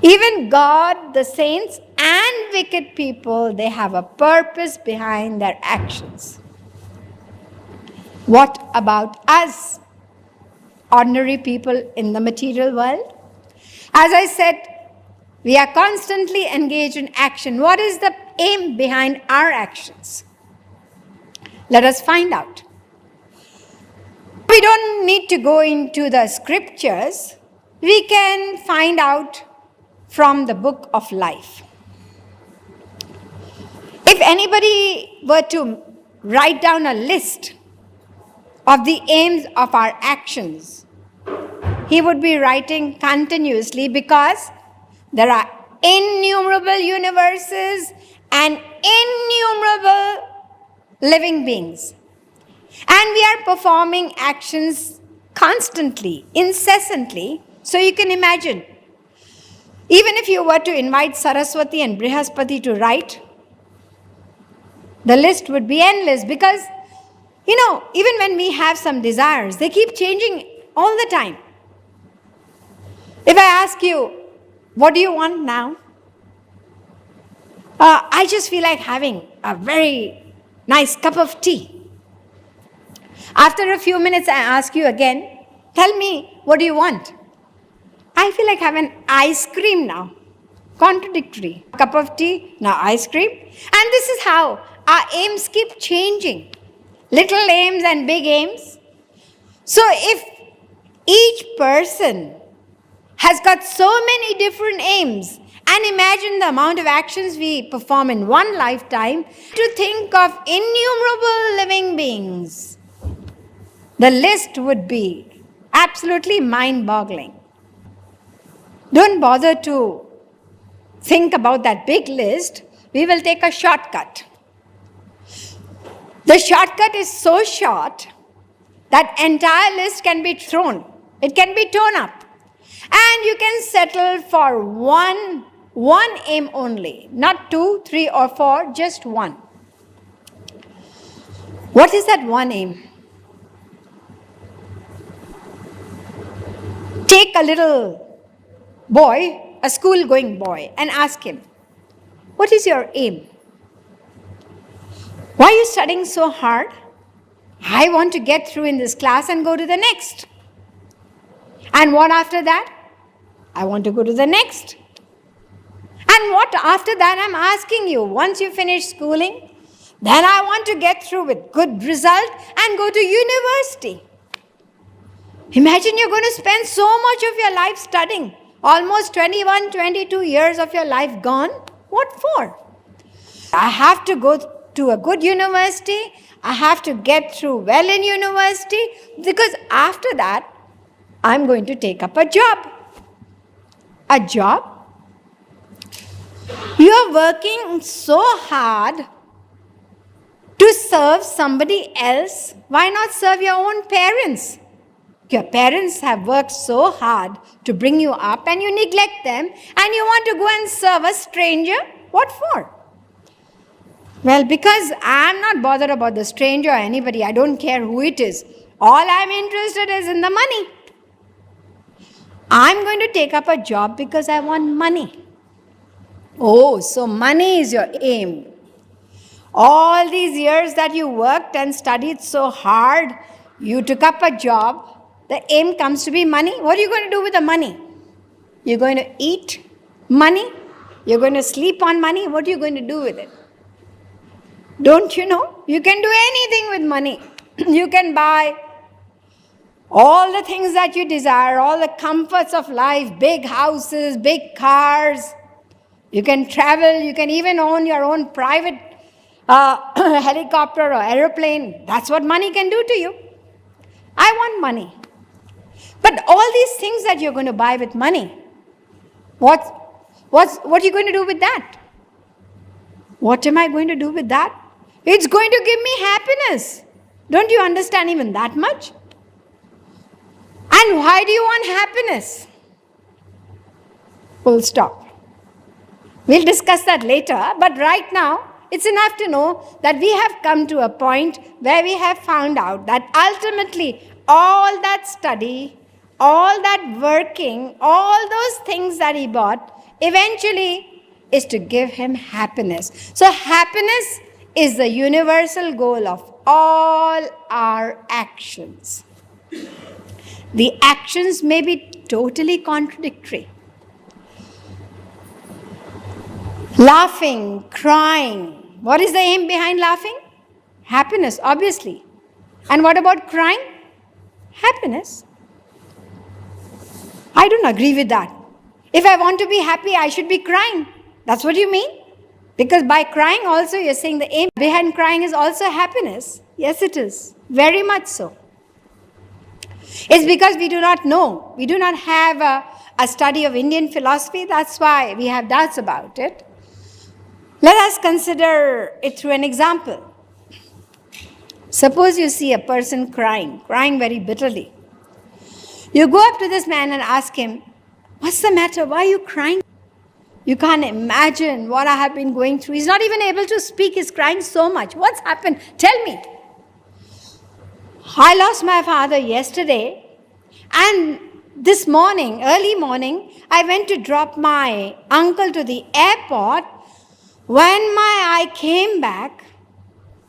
Even God, the saints, and wicked people, they have a purpose behind their actions. What about us, ordinary people in the material world? As I said, we are constantly engaged in action. What is the aim behind our actions? Let us find out. We don't need to go into the scriptures. We can find out from the book of life. If anybody were to write down a list of the aims of our actions, he would be writing continuously, because there are innumerable universes and innumerable living beings. And we are performing actions constantly, incessantly. So you can imagine, even if you were to invite Saraswati and Brihaspati to write, the list would be endless, because, even when we have some desires, they keep changing all the time. If I ask you, what do you want now? I just feel like having a very nice cup of tea. After a few minutes, I ask you again, tell me, what do you want? I feel like having ice cream now. Contradictory. Cup of tea, now ice cream. And this is how our aims keep changing. Little aims and big aims. So if each person has got so many different aims, and imagine the amount of actions we perform in one lifetime, to think of innumerable living beings, the list would be absolutely mind-boggling. Don't bother to think about that big list. We will take a shortcut. The shortcut is so short that entire list can be thrown. It can be torn up. And you can settle for one aim only. Not 2, 3, or 4, just one. What is that one aim? Take a little boy, a school-going boy, and ask him, what is your aim? Why are you studying so hard? I want to get through in this class and go to the next. And what after that? I want to go to the next. And what after that? I'm asking you, once you finish schooling, then I want to get through with good result and go to university. Imagine you're going to spend so much of your life studying. Almost 21, 22 years of your life gone. What for? I have to go to a good university. I have to get through well in university, because after that, I'm going to take up a job. A job? You're working so hard to serve somebody else. Why not serve your own parents? Your parents have worked so hard to bring you up, and you neglect them, and you want to go and serve a stranger? What for? Well, because I'm not bothered about the stranger or anybody. I don't care who it is. All I'm interested is in the money. I'm going to take up a job because I want money. Oh, so money is your aim. All these years that you worked and studied so hard, you took up a job. The aim comes to be money. What are you going to do with the money? You're going to eat money? You're going to sleep on money? What are you going to do with it? Don't you know? You can do anything with money. You can buy all the things that you desire, all the comforts of life, big houses, big cars. You can travel. You can even own your own private helicopter or aeroplane. That's what money can do to you. I want money. But all these things that you're going to buy with money, what are you going to do with that? What am I going to do with that? It's going to give me happiness. Don't you understand even that much? And why do you want happiness? Full stop. We'll discuss that later, but right now, it's enough to know that we have come to a point where we have found out that ultimately all that study, all that working, all those things that he bought, eventually is to give him happiness. So happiness is the universal goal of all our actions. The actions may be totally contradictory. Laughing, crying. What is the aim behind laughing? Happiness, obviously. And what about crying? Happiness. I don't agree with that. If I want to be happy, I should be crying. That's what you mean? Because by crying also, you're saying the aim behind crying is also happiness. Yes, it is. Very much so. It's because we do not know. We do not have a study of Indian philosophy. That's why we have doubts about it. Let us consider it through an example. Suppose you see a person crying very bitterly. You go up to this man and ask him, "What's the matter? Why are you crying?" You can't imagine what I have been going through. He's not even able to speak. He's crying so much. What's happened? Tell me. I lost my father yesterday, and this morning, early morning, I went to drop my uncle to the airport. When I came back,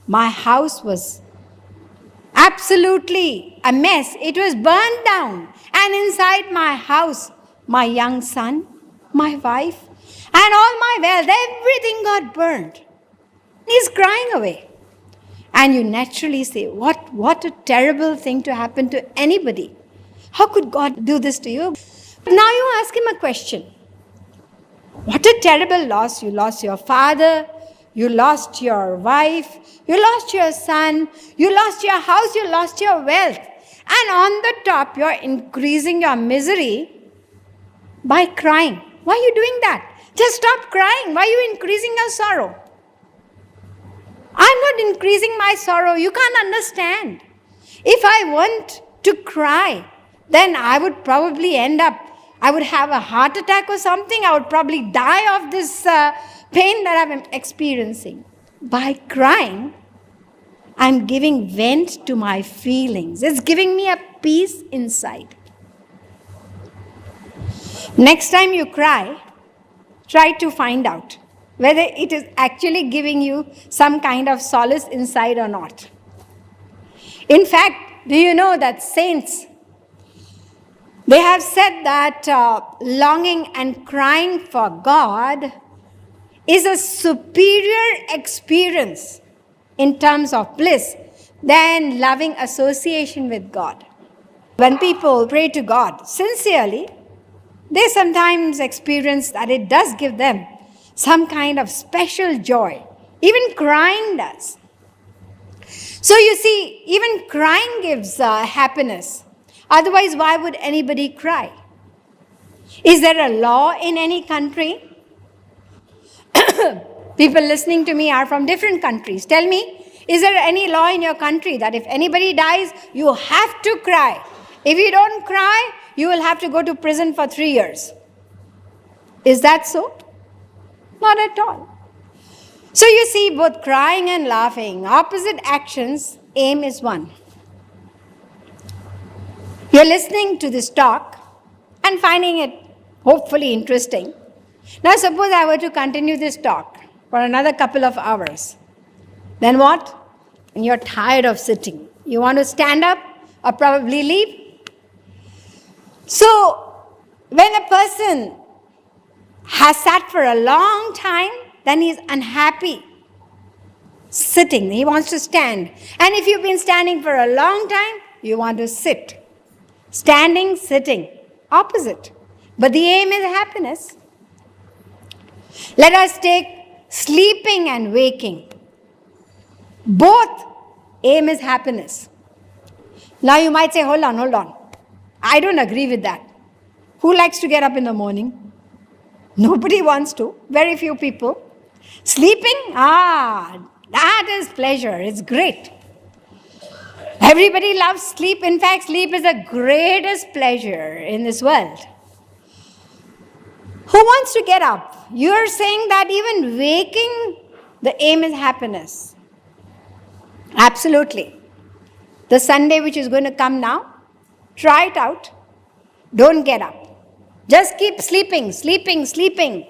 my house was absolutely a mess. It was burned down. And inside my house, my young son, my wife, and all my wealth, everything got burned. He's crying away. And you naturally say, what a terrible thing to happen to anybody. How could God do this to you? Now you ask him a question. What a terrible loss. You lost your father, you lost your wife, you lost your son, you lost your house, you lost your wealth. And on the top, you're increasing your misery by crying. Why are you doing that? Just stop crying. Why are you increasing your sorrow? I'm not increasing my sorrow. You can't understand. If I want to cry, then I would probably I would have a heart attack or something. I would probably die of this pain that I'm experiencing. By crying, I'm giving vent to my feelings. It's giving me a peace inside. Next time you cry, try to find out whether it is actually giving you some kind of solace inside or not. In fact, do you know that saints, they have said that longing and crying for God is a superior experience in terms of bliss than loving association with God. When people pray to God sincerely, they sometimes experience that it does give them some kind of special joy. Even crying does. So you see, even crying gives happiness. Otherwise, why would anybody cry? Is there a law in any country? People listening to me are from different countries. Tell me, is there any law in your country that if anybody dies, you have to cry? If you don't cry, you will have to go to prison for 3 years. Is that so? Not at all. So you see, both crying and laughing, opposite actions, aim is one. You're listening to this talk and finding it hopefully interesting. Now suppose I were to continue this talk for another couple of hours. Then what? And you're tired of sitting. You want to stand up or probably leave? So when a person has sat for a long time, then he's unhappy sitting. He wants to stand. And if you've been standing for a long time, you want to sit. Standing, sitting, opposite. But the aim is happiness. Let us take sleeping and waking. Both aim is happiness. Now you might say, hold on. I don't agree with that. Who likes to get up in the morning? Nobody wants to. Very few people. Sleeping? That is pleasure. It's great. Everybody loves sleep. In fact, sleep is the greatest pleasure in this world. Who wants to get up? You are saying that even waking, the aim is happiness. Absolutely. The Sunday which is going to come now, try it out. Don't get up. Just keep sleeping, sleeping, sleeping.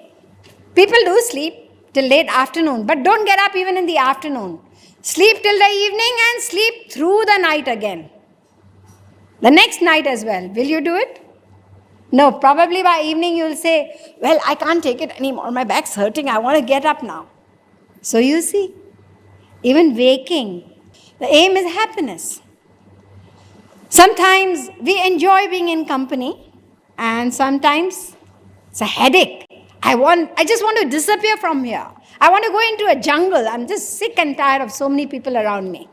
People do sleep till late afternoon, but don't get up even in the afternoon. Sleep till the evening and sleep through the night again. The next night as well. Will you do it? No, probably by evening you will say, well, I can't take it anymore. My back's hurting. I want to get up now. So you see, even waking, the aim is happiness. Sometimes we enjoy being in company, and sometimes it's a headache. I just want to disappear from here. I want to go into a jungle. I'm just sick and tired of so many people around me.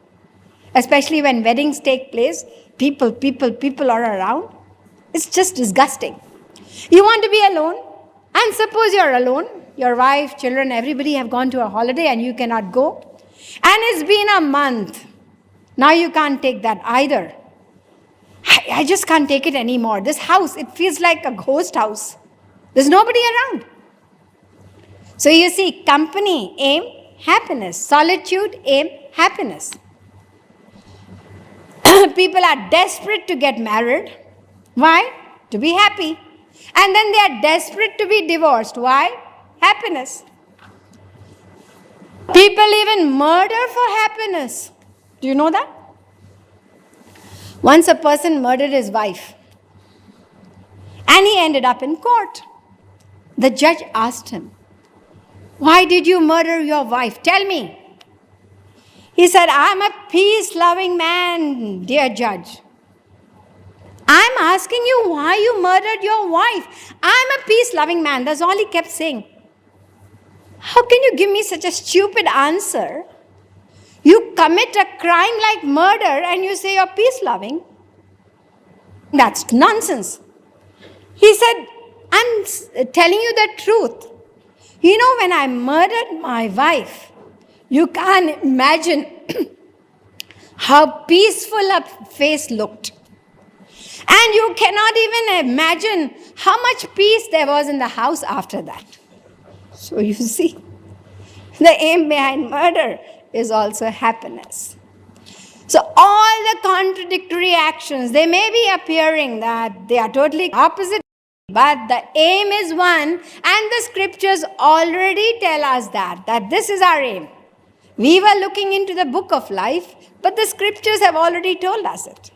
Especially when weddings take place, people are around. It's just disgusting. You want to be alone, and suppose you're alone. Your wife, children, everybody have gone to a holiday and you cannot go. And it's been a month. Now you can't take that either. I just can't take it anymore. This house, it feels like a ghost house. There's nobody around. So you see, company, aim, happiness. Solitude, aim, happiness. People are desperate to get married. Why? To be happy. And then they are desperate to be divorced. Why? Happiness. People even murder for happiness. Do you know that? Once a person murdered his wife and he ended up in court. The judge asked him, why did you murder your wife? Tell me. He said, I'm a peace-loving man, dear judge. I'm asking you why you murdered your wife. I'm a peace-loving man. That's all he kept saying. How can you give me such a stupid answer? You commit a crime like murder and you say you're peace-loving. That's nonsense. He said, I'm telling you the truth. You know, when I murdered my wife, you can't imagine how peaceful her face looked. And you cannot even imagine how much peace there was in the house after that. So you see, the aim behind murder is also happiness. So all the contradictory actions, they may be appearing that they are totally opposite, but the aim is one, and the scriptures already tell us that this is our aim. We were looking into the book of life, but the scriptures have already told us it.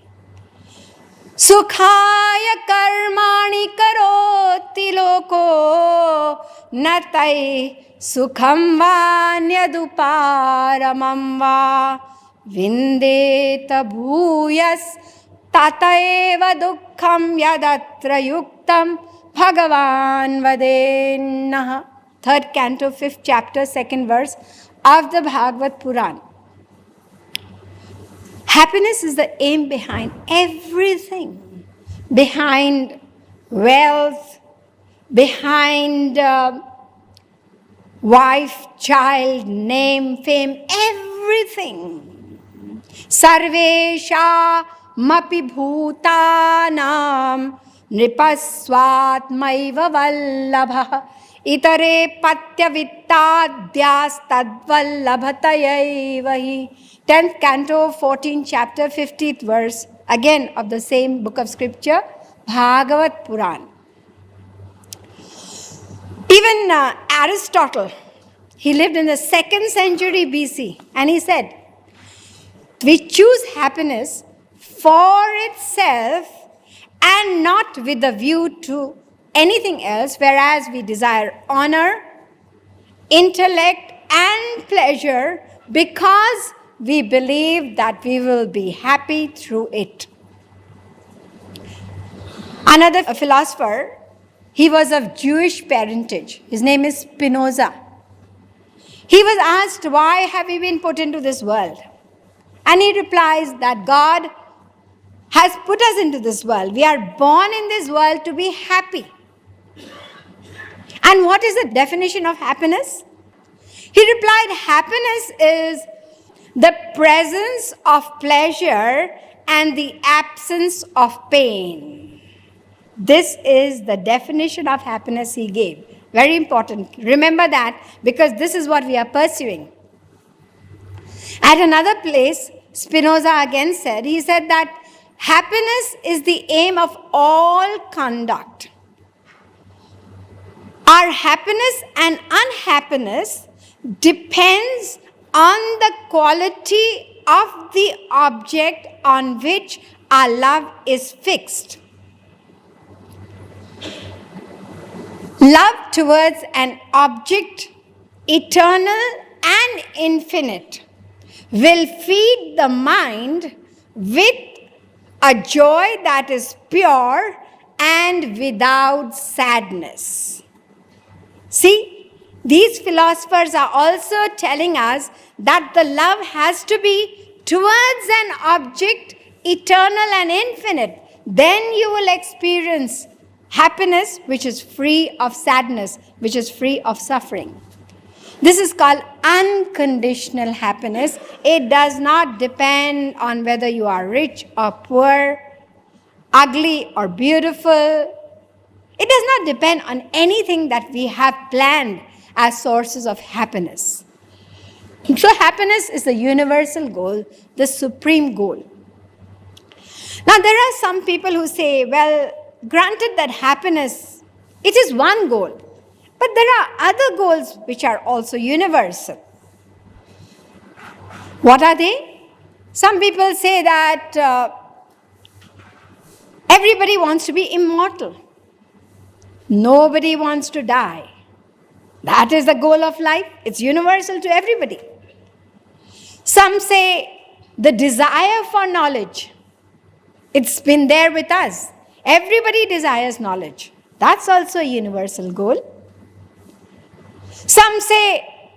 Sukhaya karmani karoti loko natai sukham va nyaduparamam va vindeta bhuyas tataeva dukkham yadatra yuktam bhagavan vadennaha. 3rd canto, 5th chapter, 2nd verse of the Bhagavad Puran. Happiness is the aim behind everything. Behind wealth, behind wife, child, name, fame, everything. Sarvesha mapi bhutanam nripaswatmaiva vallabha itare patya vittadyas tadvallabhatayaivahi. 10th canto, 14th chapter, 50th verse, again of the same book of scripture, Bhagavad Puran. Even Aristotle, he lived in the 2nd century BC, and he said, we choose happiness for itself and not with a view to anything else, whereas we desire honor, intellect, and pleasure because we believe that we will be happy through it. Another philosopher, he was of Jewish parentage. His name is Spinoza. He was asked, why have we been put into this world? And he replies that God has put us into this world. We are born in this world to be happy. And what is the definition of happiness? He replied, happiness is the presence of pleasure and the absence of pain. This is the definition of happiness he gave. Very important. Remember that, because this is what we are pursuing. At another place, Spinoza again said, he said that happiness is the aim of all conduct. Our happiness and unhappiness depends on the quality of the object on which our love is fixed. Love towards an object, eternal and infinite, will feed the mind with a joy that is pure and without sadness. See, these philosophers are also telling us that the love has to be towards an object, eternal and infinite. Then you will experience happiness which is free of sadness, which is free of suffering. This is called unconditional happiness. It does not depend on whether you are rich or poor, ugly or beautiful. It does not depend on anything that we have planned as sources of happiness. So happiness is the universal goal, the supreme goal. Now there are some people who say, well, granted that happiness, it is one goal. But there are other goals which are also universal. What are they? Some people say that everybody wants to be immortal. Nobody wants to die. That is the goal of life. It's universal to everybody. Some say the desire for knowledge. It's been there with us. Everybody desires knowledge. That's also a universal goal. Some say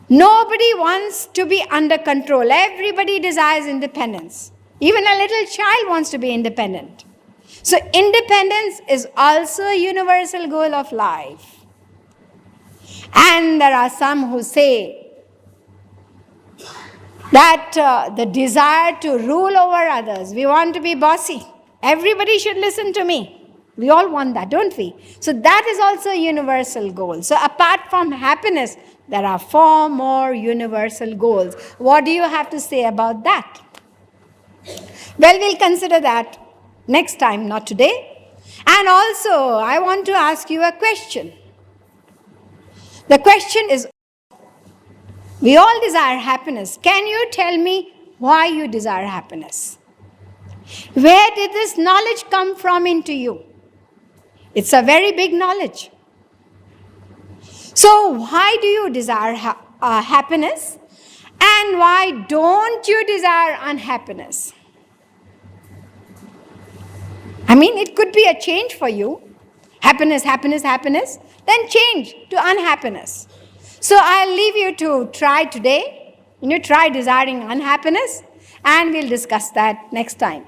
nobody wants to be under control. Everybody desires independence. Even a little child wants to be independent. So independence is also a universal goal of life. And there are some who say that the desire to rule over others, we want to be bossy. Everybody should listen to me. We all want that, don't we? So that is also a universal goal. So apart from happiness, there are 4 more universal goals. What do you have to say about that? Well, we'll consider that next time, not today. And also, I want to ask you a question. The question is, we all desire happiness. Can you tell me why you desire happiness? Where did this knowledge come from into you? It's a very big knowledge. So why do you desire happiness? And why don't you desire unhappiness? I mean, it could be a change for you. Happiness, happiness, happiness. Then change to unhappiness. So I'll leave you to try today. Try desiring unhappiness. And we'll discuss that next time.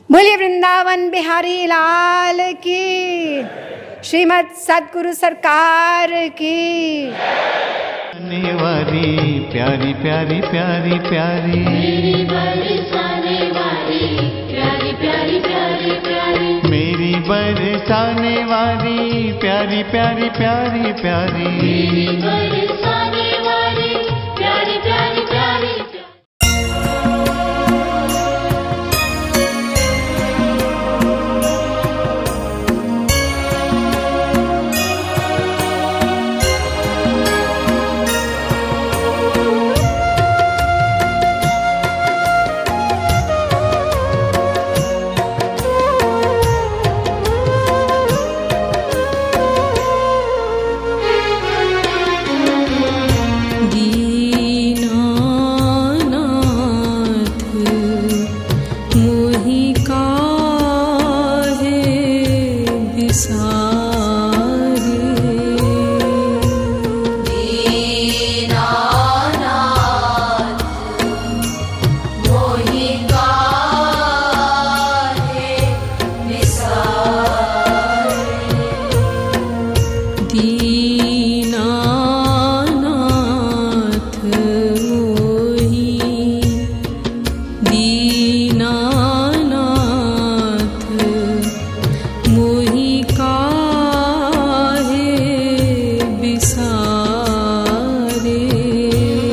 बोलिए वृंदावन बिहारी लाल की, श्रीमद् सद्गुरु सरकार की। आने वाली प्यारी प्यारी प्यारी प्यारी, मेरी बरसाने वाली प्यारी प्यारी प्यारी प्यारी, मेरी बरसाने वाली प्यारी प्यारी प्यारी प्यारी, मेरी बरसाने